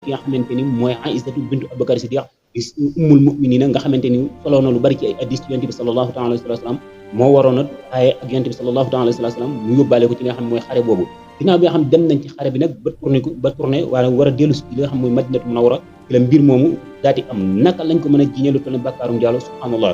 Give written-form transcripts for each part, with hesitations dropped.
ki nga xamante ni mooy Aïsatu bintu Abubakar Siddiq di ummul mu'minina nga xamante ni soloo na lu bari ci ay hadiis ci yonent bi sallallahu taala alayhi wa sallam moo waroon a aaye ak yonent bi sallallahu taala alayhi wa sallam mu yóbbaale ko ci li nga xam mooy xare boobu ginnaaw bi nga xam dem nañ ci xare bi nag ba tourné waaye war a dellu si li nga xam mooy Madinatu Munawwara ci la mbir moomu daal di am naka lañ ko mën a jiñee lu toll bàkkaarum Njaaloo subhanallah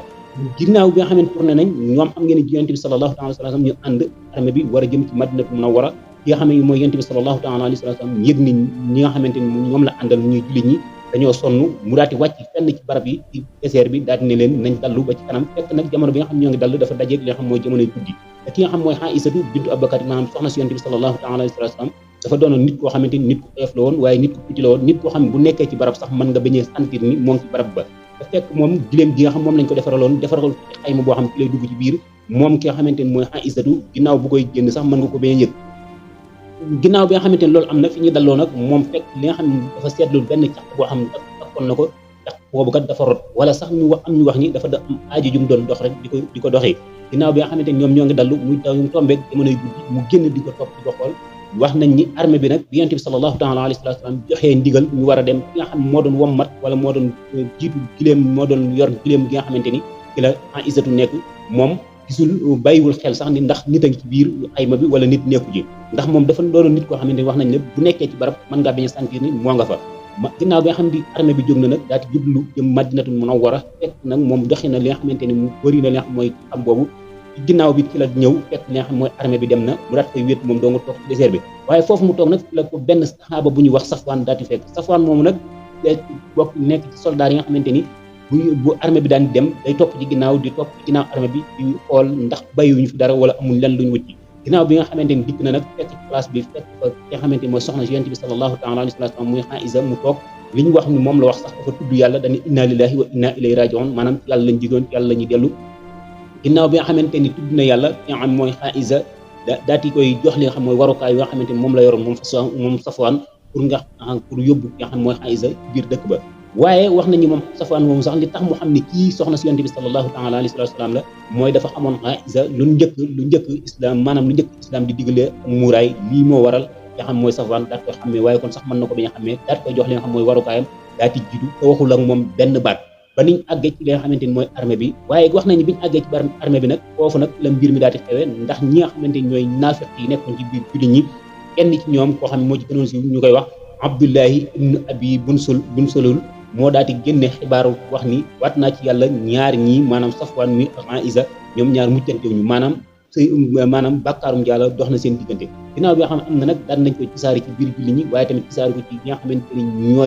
ginnaaw bi nga xam ne tourné nañ ñoom xam ngeen ne yonent bi sallallahu taala alayhi wa sallam ñu ànd armée bi war a jëm ci Madinatu Munawwara ki nga xam ne mooy yonent bi sallallahu taala alayhi wa sallam yëg ni ñi nga xamante ni ñoom la àndal ñuy jullit ñi dañoo sonn mu daal di wàcc fenn ci barab yi ci désert bi daal di ne leen nañ dallu ba ci kanam fekk nag jamono bi nga xam ñoo ngi dallu dafa dajeeg li nga xam mooy jamonoy guddi te ki nga xam mooy Aïsatu bintu Abubakar maanaam soxna si yonent bi sallallahu taala alayhi wa sallam dafa doonoon nit koo xamante ni nit ku oyof la woon waaye nit ku tuuti la woon nit koo xam ne bu nekkee ci barab sax mën nga bañ a sentir ni moom ci barab ba te fekk moom giléem gi nga xam moom lañ ko defaraloon defaral ci xayma boo xam ci lay dugg ci biir moom ki nga xamante ni mooy Aïsatu ginnaaw bu koy génn sax mën nga ko bañ a yëg ginnaaw bi nga xamante ni loolu am na fi ñu dalloo nag moom fekk li nga xam ne dafa seetlu benn cax boo xam ne takkoon na ko cax boobu kat dafa rot wala sax ñu wax am ñu wax ni dafa am aajo ju mu doon dox rek di ko doxee ginnaaw bi nga xamante ni ñoom ñoo ngi dallu muy taw ñu tombeeg jamonoy guddi mu génn di ko topp di ko xool wax nañ ni armée bi nag bi yonent bi sallallahu taala alayhi wa sallam joxee ndigal ñu war a dem ki nga xam moo doon wommat wala moo doon jiitu giléem moo doon yor giléem gi nga xamante ni ci la Aïsatu nekk moom gisul bàyyiwul xel sax ni ndax nit a ngi ci biir xayma bi wala nit nekku ji ndax moom dafa doon nit koo xamante ni wax nañ ne bu nekkee ci barab mën ngaa bañ a sentir ni moo nga fa ginnaaw bi nga xam ne armée bi jóg na nag daal di jublu jëm Madinatul Munawwara fekk nag moom doxi na li nga xamante ni mu bëri na li nga xam mooy xam boobu ginnaaw bi ci la ñëw fekk li nga xam mooy armée bi dem na mu daat koy wéet moom doo nga toog ci désert bi waaye foofu mu toog nag la ko benn saxaaba bu ñuy wax Safwaan daal di fekk Safwaan moomu nag bokk nekk ci soldat yi nga xamante ni bu armée bi daan dem day topp ci ginnaaw di topp ci ginnaaw armée bi di xool ndax bàyyiwuñu fi dara wala amul lenn luñu wuti ginnaaw bi nga xamante ni dikk na nag fekk ci place bi fekk fa ki nga xamante ni mooy soxna si yonent bi sallallahu taala alayhi wa sallam muy Aïsa mu toog li ñu wax ni moom la wax sax dafa tudd yàlla dañu inna lillahi wa inna ilayhi raji'un maanaam ci yàlla lañ jigoon ci yàlla la ñuy dellu ginnaaw bi nga xamante ni tudd na yàlla ki nga xam mooy Aïsa daal di koy jox li nga xam mooy warukaay yi nga xamante ni moom la yoroon moom Safwaan pour yóbbu ki nga xam mooy Aïsa ci biir dëkk ba waaye wax nañu moom Safwaan moomu sax li tax mu xam ne kii soxna si yonent bi sallallahu taala alayhi wa sallam la mooy dafa xamoon Aïsa lu njëkk islam maanaam lu njëkk islam di digalee muuraay lii moo waral nga xam mooy Safwaan daat koy xammee waaye kon sax mën na ko bañ a xammee daat koy jox li nga xam mooy warukaayam daal di jiitu te waxul ak moom benn baat ba niñ àggee ci li nga xamante ni mooy armée bi waaye wax nañu biñu àggee ci armée bi nag foofu nag la mbir mi daal di xewee ndax ñi nga xamante ni ñooy naafiq yi nekkoon ci biir jullit ñi kenn ci ñoom koo xam ne moo ci gënoon si ñu koy wax Abdullahi ibnu Abi Bunsulul moo daal di génne xibaaru wax ni waat naa ci yàlla ñaar ñii maanaam Safwaan mi ak Aïsa ñoom ñaar muccantewuñu maanaam bàkkaarum Njaaloo dox na seen diggante ginnaaw bi nga xam ne am na nag daan nañ koy tisaari ci biir jullit ñi waaye tamit tisaari ko ci ñi nga xamante ni ñooy